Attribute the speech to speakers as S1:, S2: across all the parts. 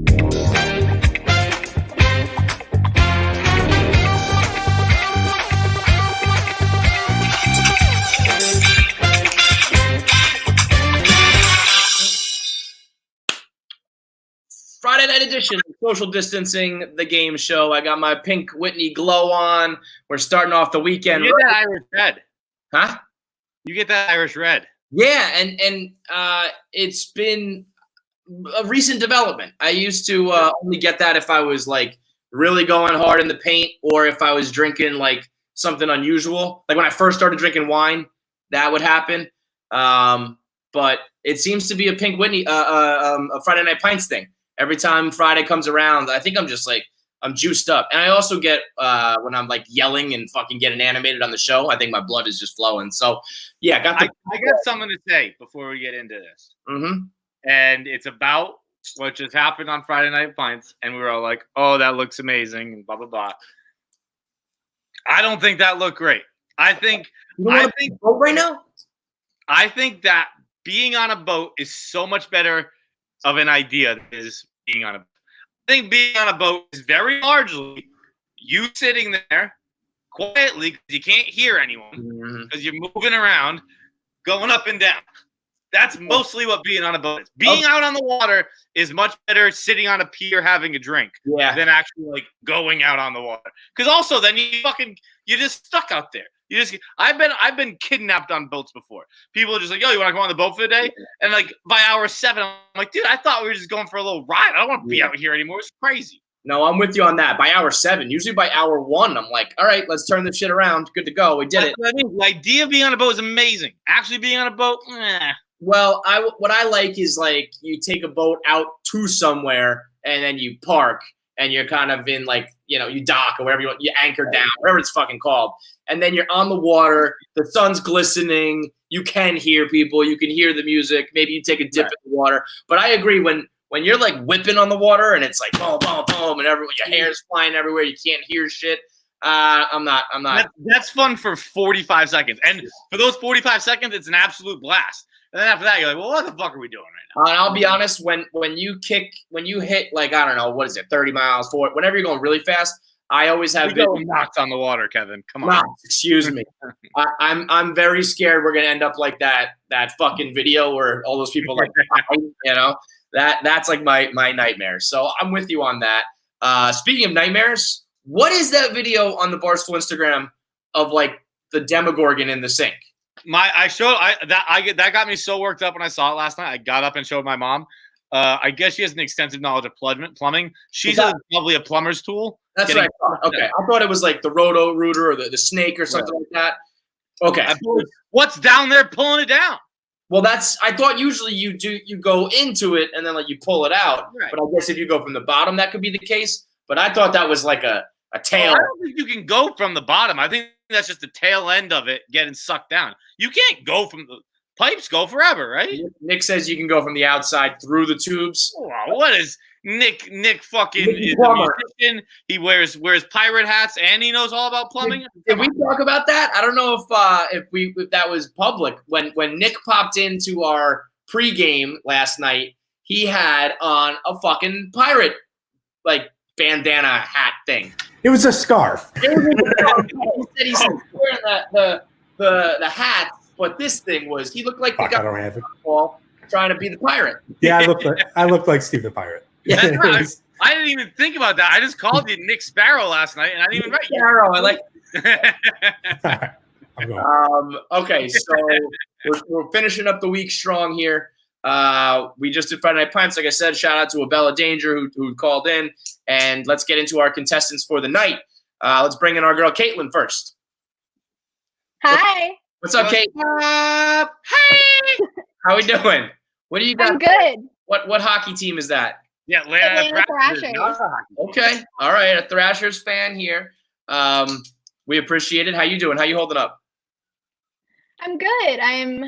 S1: Friday night edition, social distancing, the game show. I got my pink Whitney glow on. We're starting off the weekend.
S2: You get that Irish red.
S1: Huh?
S2: You get that Irish red.
S1: Yeah, and it's been a recent development. I used to only get that if I was like really going hard in the paint or if I was drinking like something unusual. Like when I first started drinking wine, that would happen. But it seems to be a pink Whitney, a Friday Night Pints thing. Every time Friday comes around, I think I'm just like, I'm juiced up. And I also get, when I'm like yelling and fucking getting animated on the show, I think my blood is just flowing. So, yeah,
S2: I got something to say before we get into this.
S1: Mm-hmm.
S2: And it's about what just happened on Friday Night Pints. And we were all like, oh, that looks amazing, and blah, blah, blah. I don't think that looked great. I think
S1: right now?
S2: I think that being on a boat is so much better of an idea than is being on a boat. I think being on a boat is very largely you sitting there quietly because you can't hear anyone because you're moving around, going up and down. That's mostly what being on a boat is. Being out on the water is much better sitting on a pier having a drink than actually like going out on the water. Because also then you're just stuck out there. I've been kidnapped on boats before. People are just like, yo, you want to go on the boat for the day? And like by hour 7, I'm like, dude, I thought we were just going for a little ride. I don't want to be out here anymore. It's crazy.
S1: No, I'm with you on that. By hour 7, usually by hour 1, I'm like, all right, let's turn this shit around. Good to go. We did it.
S2: What I mean. The idea of being on a boat is amazing. Actually being on a boat,
S1: Well, what I like is like you take a boat out to somewhere and then you park and you're kind of in like, you dock or whatever you anchor down, whatever it's fucking called. And then you're on the water, the sun's glistening, you can hear people, you can hear the music, maybe you take a dip in the water. But I agree when you're like whipping on the water and it's like boom, boom, boom, and your hair's flying everywhere, you can't hear shit. I'm not.
S2: That's fun for 45 seconds. And for those 45 seconds, it's an absolute blast. And then after that, you're like, well, what the fuck are we doing right now?
S1: And I'll be honest, when you hit like, I don't know, what is it, 30 miles, 40, whenever you're going really fast, I always have
S2: knocked on the water, Kevin. Come on.
S1: Excuse me. I'm very scared we're gonna end up like that fucking video where all those people like that's like my nightmare. So I'm with you on that. Speaking of nightmares, what is that video on the Barstool Instagram of like the Demogorgon in the sink?
S2: That got me so worked up when I saw it last night. I got up and showed my mom. I guess she has an extensive knowledge of plumbing. She's probably a plumber's tool.
S1: That's what I thought. Okay, I thought it was like the Roto-Rooter or the snake or something like that. Okay,
S2: what's down there pulling it down?
S1: Well, I thought usually you go into it and then like you pull it out. Right. But I guess if you go from the bottom, that could be the case. But I thought that was like a tail.
S2: I don't think you can go from the bottom. I think that's just the tail end of it getting sucked down. You can't go from the pipes go forever, right?
S1: Nick says you can go from the outside through the tubes.
S2: Oh, what is Nick fucking is a musician. He wears pirate hats and he knows all about plumbing.
S1: Did we talk about that? I don't know if that was public. When Nick popped into our pregame last night, he had on a fucking pirate like bandana hat thing.
S3: It was a scarf.
S1: He said he's wearing the hat, but this thing was he looked like the guy trying to be the pirate.
S3: Yeah, I looked like Steve the Pirate.
S2: Yeah, I didn't even think about that. I just called you Nick Sparrow last night, and I didn't even write
S1: Sparrow. I like. Okay, so we're finishing up the week strong here. We just did Friday Night Pints. Like I said, shout out to Abella Danger who called in, and let's get into our contestants for the night. Let's bring in our girl Caitlin first.
S4: Hi.
S1: What's up, Caitlin? Hey. How we doing? What do you got?
S4: I'm good.
S1: What hockey team is that?
S2: Yeah,
S4: Atlanta Thrashers.
S1: Okay, all right, a Thrashers fan here. We appreciate it. How you doing? How you holding up?
S4: I'm good. I'm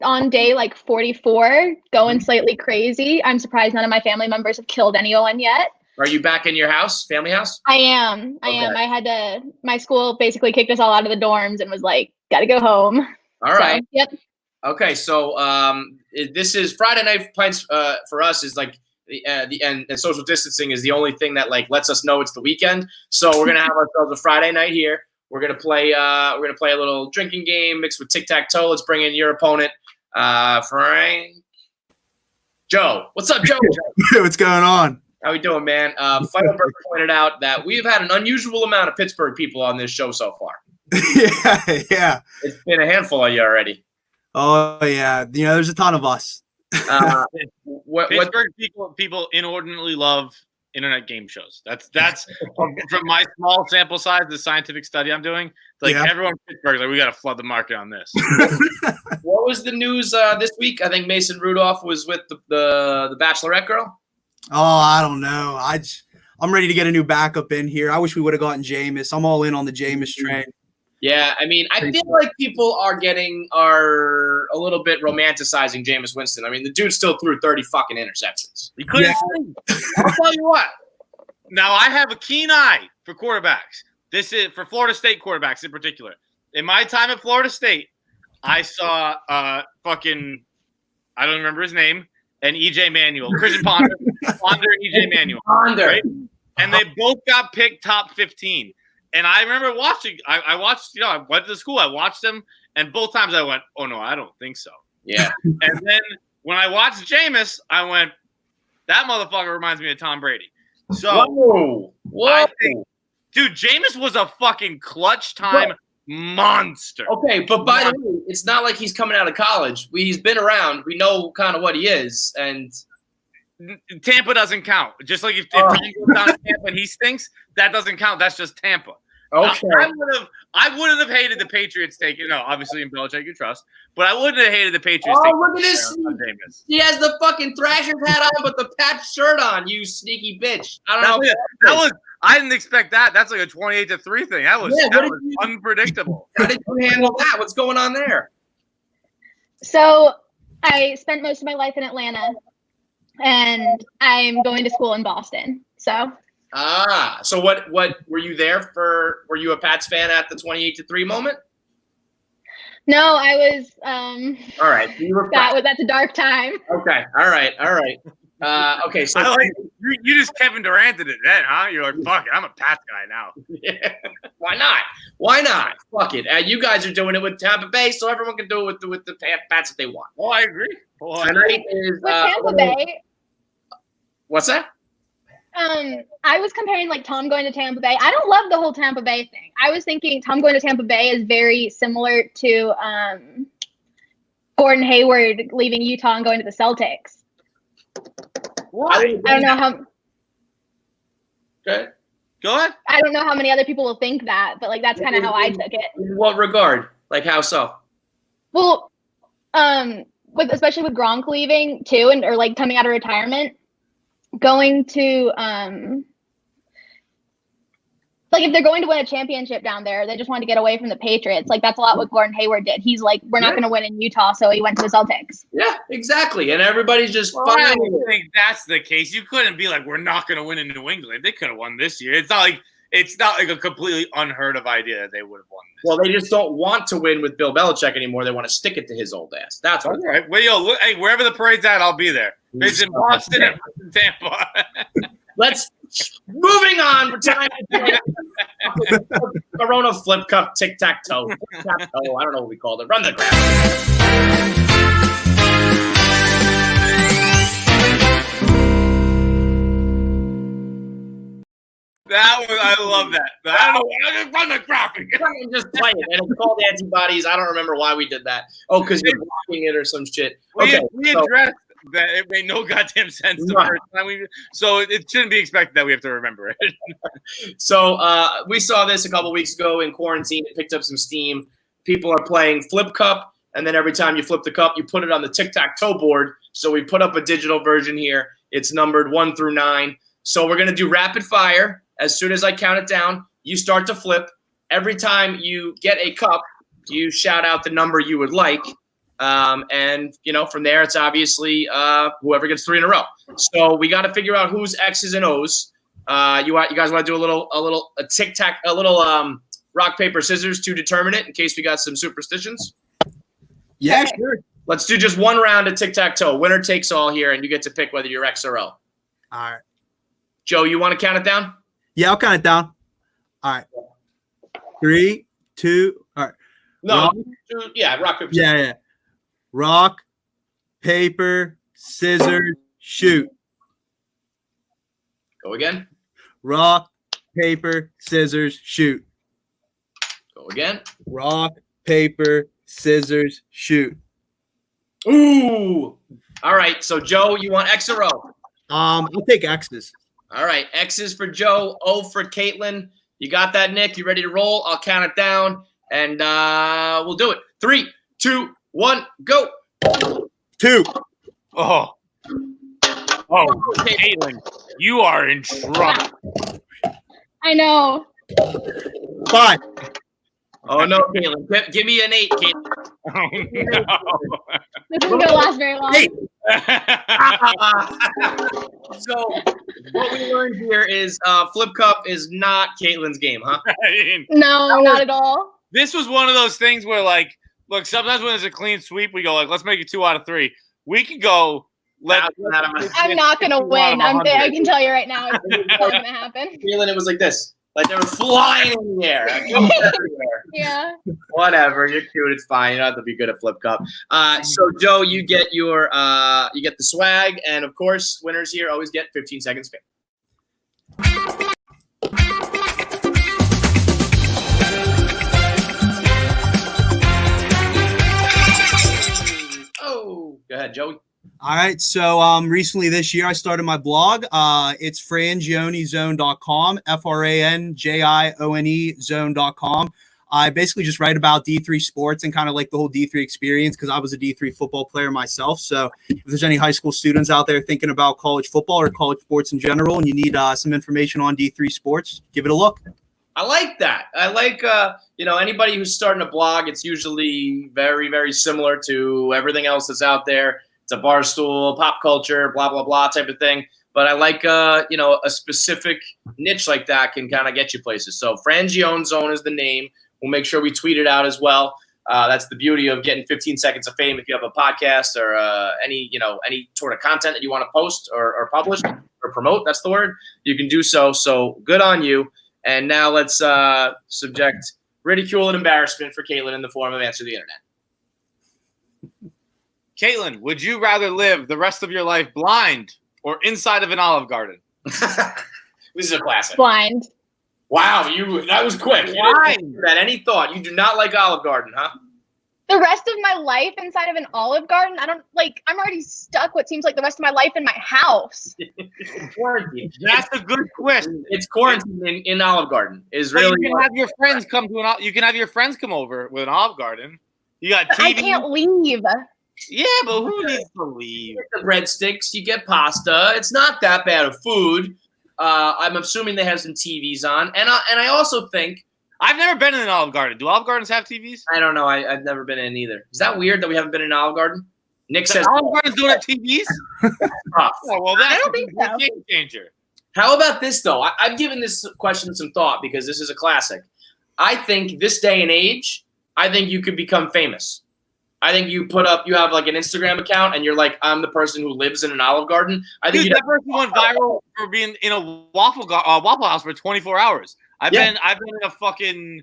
S4: on day like 44, going slightly crazy. I'm surprised none of my family members have killed anyone yet.
S1: Are you back in your house, family house?
S4: I am. My school basically kicked us all out of the dorms and was like, got to go home.
S1: All right.
S4: Yep.
S1: Okay, so this is Friday Night Pints for us is like and social distancing is the only thing that like lets us know it's the weekend. So we're gonna have ourselves a Friday night here. We're gonna play a little drinking game mixed with tic-tac-toe. Let's bring in your opponent, Frank. Joe. What's up, Joe?
S5: What's going on?
S1: How we doing, man? Fighterberg pointed out that we've had an unusual amount of Pittsburgh people on this show so far.
S5: Yeah.
S1: It's been a handful of you already.
S5: Oh, yeah. There's a ton of us.
S2: Pittsburgh people inordinately love internet game shows. That's from my small sample size, the scientific study I'm doing. Like everyone in Pittsburgh, like we got to flood the market on this.
S1: What was the news this week? I think Mason Rudolph was with the Bachelorette girl.
S5: Oh, I don't know. I'm ready to get a new backup in here. I wish we would have gotten Jameis. I'm all in on the Jameis train.
S1: Yeah, I mean, I feel like people are a little bit romanticizing Jameis Winston. I mean, the dude still threw 30 fucking interceptions.
S2: He couldn't see. I'll tell you what. Now, I have a keen eye for quarterbacks. This is for Florida State quarterbacks in particular. In my time at Florida State, I saw I don't remember his name, and EJ Manuel, Christian Ponder and EJ Manuel. Right? And they both got picked top 15. And I remember watching. I watched. I went to school. I watched them, and both times I went, "Oh no, I don't think so."
S1: Yeah.
S2: And then when I watched Jameis, I went, "That motherfucker reminds me of Tom Brady." So,
S1: whoa,
S2: dude, Jameis was a fucking clutch time monster.
S1: Okay, but by the way, it's not like he's coming out of college. He's been around. We know kind of what he is, and
S2: Tampa doesn't count. Just like if Tom goes down to Tampa and he stinks, that doesn't count. That's just Tampa.
S1: Okay.
S2: I wouldn't have hated the Patriots taking. No, obviously in Belichick you trust, but I wouldn't have hated the Patriots.
S1: Oh, look at this! He has the fucking Thrashers hat on, but the patch shirt on. You sneaky bitch! I don't know.
S2: That was. I didn't expect that. That's like a 28-3 thing. That was unpredictable.
S1: How did you handle that? What's going on there?
S4: So I spent most of my life in Atlanta, and I'm going to school in Boston. So.
S1: So what were you there for? Were you a Pats fan at the 28-3 moment?
S4: No, I was.
S1: All right,
S4: that's a dark time.
S1: Okay, all right. Okay, so
S2: you just Kevin Duranted it then, huh? You're like, fuck it, I'm a Pats guy now.
S1: Yeah. Why not? Fuck it. You guys are doing it with Tampa Bay, so everyone can do it with the Pats if they want.
S2: Oh, I agree.
S1: Tonight is
S4: with Tampa Bay.
S1: What's that?
S4: I was comparing like Tom going to Tampa Bay. I don't love the whole Tampa Bay thing. I was thinking Tom going to Tampa Bay is very similar to Gordon Hayward leaving Utah and going to the Celtics.
S1: Why?
S4: I don't know how.
S1: Okay.
S2: Go ahead.
S4: I don't know how many other people will think that, but like that's kind of how I took it.
S1: In what regard? Like how so?
S4: Well, especially with Gronk leaving too, or like coming out of retirement. Going to like if they're going to win a championship down there, they just want to get away from the Patriots. Like that's a lot what Gordon Hayward did. He's like, we're not going to win in Utah, so he went to the Celtics.
S1: Yeah, exactly. And everybody's just
S2: fine. I don't think that's the case. You couldn't be like, we're not going to win in New England. They could have won this year. It's not like a completely unheard of idea that they would have won this.
S1: Well, they just don't want to win with Bill Belichick anymore. They want to stick it to his old ass. That's what.
S2: All right. Well, look, hey, wherever the parade's at, I'll be there. It's in Boston and in Tampa.
S1: Let's moving on for time. Corona flip cup tic-tac-toe. Tic-tac-toe. I don't know what we called it. Run the graph.
S2: I love that. I don't know. I just run the graphic.
S1: Just play it. And it's called antibodies. I don't remember why we did that. Oh, because you're blocking it or some shit. Okay,
S2: we addressed that it made no goddamn sense the first time so it shouldn't be expected that we have to remember it.
S1: So we saw this a couple weeks ago in quarantine. It picked up some steam. People are playing Flip Cup, and then every time you flip the cup, you put it on the tic-tac-toe board. So we put up a digital version here. It's numbered 1 through 9. So we're going to do rapid fire. As soon as I count it down, you start to flip. Every time you get a cup, you shout out the number you would like. And, from there, it's obviously whoever gets 3 in a row. So we got to figure out who's X's and O's. You guys want to do a little tic-tac, a little rock, paper, scissors to determine it in case we got some superstitions?
S5: Yeah, sure.
S1: Let's do just one round of tic-tac-toe. Winner takes all here, and you get to pick whether you're X or O.
S5: All right.
S1: Joe, you want to count it down?
S5: Yeah, I'll count it down. All right. 3, 2. All right.
S1: No.
S5: Rock,
S1: Rock, paper, scissors.
S5: yeah. Rock, paper, scissors, shoot.
S1: Go again.
S5: Rock, paper, scissors, shoot.
S1: Go again.
S5: Rock, paper, scissors, shoot.
S1: Ooh. All right. So, Joe, you want X or O?
S5: I'll take X's.
S1: All right. X is for Joe. O for Caitlin. You got that, Nick? You ready to roll? I'll count it down, and we'll do it. 3, 2, 1, go.
S5: 2.
S2: Oh, Caitlin, you are in trouble.
S4: I know.
S5: 5.
S1: Oh, no, Caitlin. Give me an 8, Caitlin.
S2: Oh, no.
S4: This isn't gonna last very long.
S5: 8.
S1: So, what we learned here is Flip Cup is not Caitlin's game, huh?
S4: No, not at all.
S2: This was one of those things where, like, look, sometimes when there's a clean sweep, we go, like, let's make it 2 out of 3. We could go.
S4: I'm not gonna win. I can tell you right now, it's not gonna happen.
S1: Caitlin, it was like this. Like they were flying in the air.
S4: Yeah.
S1: Whatever. You're cute. It's fine. You don't have to be good at Flip Cup. So Joe, you get your you get the swag, and of course, winners here always get 15 seconds fame. Oh, go ahead, Joey.
S5: All right. So recently this year I started my blog. It's frangione.com, FRANJIONE zone.com. I basically just write about D3 sports and kind of like the whole D3 experience because I was a D3 football player myself. So if there's any high school students out there thinking about college football or college sports in general and you need some information on D3 sports, give it a look.
S1: I like that. I like, anybody who's starting a blog, it's usually very, very similar to everything else that's out there. It's a barstool, pop culture, blah, blah, blah type of thing. But I like, a specific niche like that can kind of get you places. So Frangione Zone is the name. We'll make sure we tweet it out as well. That's the beauty of getting 15 seconds of fame. If you have a podcast or any sort of content that you want to post or publish or promote, that's the word, you can do so. So good on you. And now let's subject ridicule and embarrassment for Caitlin in the form of Answer the Internet.
S2: Caitlin, would you rather live the rest of your life blind or inside of an Olive Garden?
S1: This is a classic.
S4: Blind.
S1: Wow, that was quick.
S2: Why?
S1: You didn't give that any thought. You do not like Olive Garden, huh?
S4: The rest of my life inside of an Olive Garden, I'm already stuck what seems like the rest of my life in my house.
S1: Quarantine.
S2: That's a good question.
S1: It's quarantine in Olive Garden. Is
S2: So
S1: really
S2: you can have your friends come to you can have your friends come over with an Olive Garden. You got TV.
S4: I can't leave.
S2: Yeah, but who needs to leave?
S1: You get the breadsticks, you get pasta. It's not that bad of food. I'm assuming they have some TVs on, and I also think
S2: I've never been in an Olive Garden. Do Olive Gardens have TVs?
S1: I don't know. I've never been in either. Is that weird that we haven't been in Olive Garden? Nick
S2: The
S1: says
S2: Olive Gardens don't have TVs?
S1: tough.
S2: Oh, well, that's
S4: I don't think so.
S2: a game changer.
S1: How about this though? I've given this question some thought because this is a classic. I think this day and age, I think you could become famous. I think you have like an Instagram account and you're like, I'm the person who lives in an Olive Garden. I think
S2: Dude, that person went viral for being in a Waffle House for 24 hours. I've been in a fucking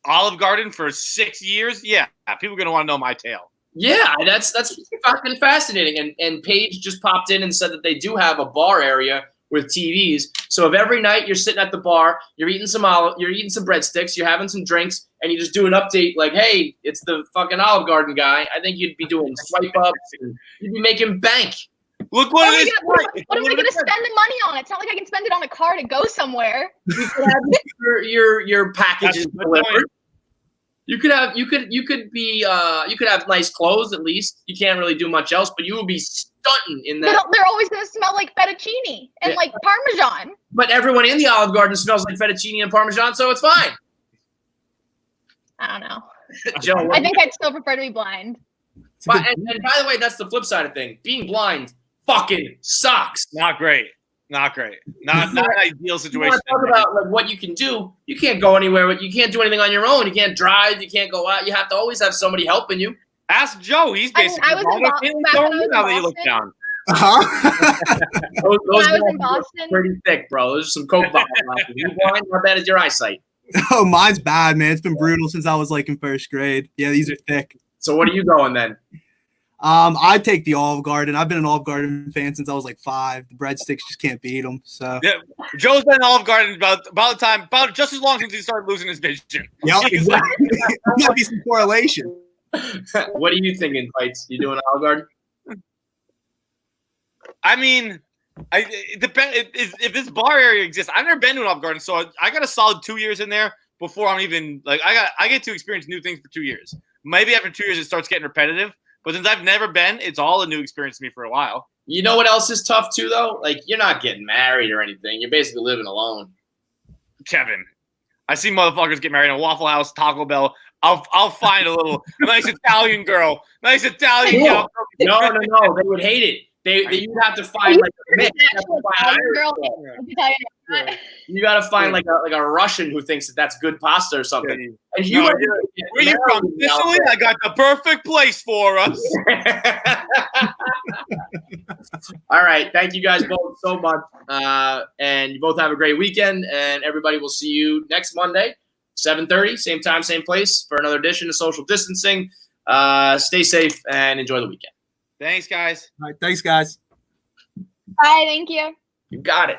S2: Olive Garden for 6 years. Yeah, people are gonna want to know my tale.
S1: Yeah, that's fucking fascinating. And Paige just popped in and said that they do have a bar area with TVs. So if every night you're sitting at the bar, you're eating some breadsticks, you're having some drinks, and you just do an update like, hey, it's the fucking Olive Garden guy, I think you'd be doing swipe ups and you'd be making bank.
S2: Look what it is.
S4: What am I going to spend the money on? It's not like I can spend it on a car to go somewhere.
S1: You could have your packages delivered. You could have nice clothes at least. You can't really do much else, but you would be stunting in that.
S4: They're always going to smell like fettuccine and like Parmesan.
S1: But everyone in the Olive Garden smells like fettuccine and Parmesan, so it's fine.
S4: I don't know.
S1: Joe,
S4: I think I'd still prefer to be blind.
S1: and by the way, that's the flip side of thing. Being blind fucking sucks.
S2: Not great. Not an ideal
S1: You
S2: situation.
S1: want to talk about like what you can do. You can't go anywhere. You can't do anything on your own. You can't drive. You can't go out. You have to always have somebody helping you.
S2: Ask Joe. He's basically
S4: I was in
S2: now that you look down.
S5: Uh-huh.
S1: Those
S4: When I was
S1: guys
S4: in
S1: are
S4: Boston,
S1: pretty thick, bro. Those are some coke bottles. You blind? How bad is your eyesight?
S5: Oh, mine's bad, man. It's been brutal since I was like in first grade. Yeah, these are thick.
S1: So what are you going then?
S5: I take the Olive Garden. I've been an Olive Garden fan since I was like 5. The breadsticks just can't beat them. So
S2: Yeah, Joe's been in Olive Garden about just as long since he started losing his vision.
S5: yeah,
S2: He's like,
S5: exactly. There might be some correlation.
S1: What are you thinking, Fights? You doing Olive Garden?
S2: I mean, it depends if this bar area exists. I've never been to an Olive Garden, so I got a solid 2 years in there before I'm even like I get to experience new things for 2 years. Maybe after 2 years it starts getting repetitive, but since I've never been, it's all a new experience to me for a while.
S1: You know what else is tough too, though? Like you're not getting married or anything. You're basically living alone.
S2: Kevin, I see motherfuckers get married in a Waffle House, Taco Bell. I'll find a little nice Italian girl, nice Italian gal.
S1: No, they would hate it. You'd have to find like a mix.
S4: actual Italian girl.
S1: You got to find like a Russian who thinks that that's good pasta or something. And you
S2: No, where you from? Sicily? I got the perfect place for us.
S1: All right. Thank you guys both so much. And you both have a great weekend. And everybody will see you next Monday, 7:30, same time, same place for another edition of Social Distancing. Stay safe and enjoy the weekend.
S2: Thanks, guys.
S5: All right, thanks, guys.
S4: Bye, thank you.
S1: You got it.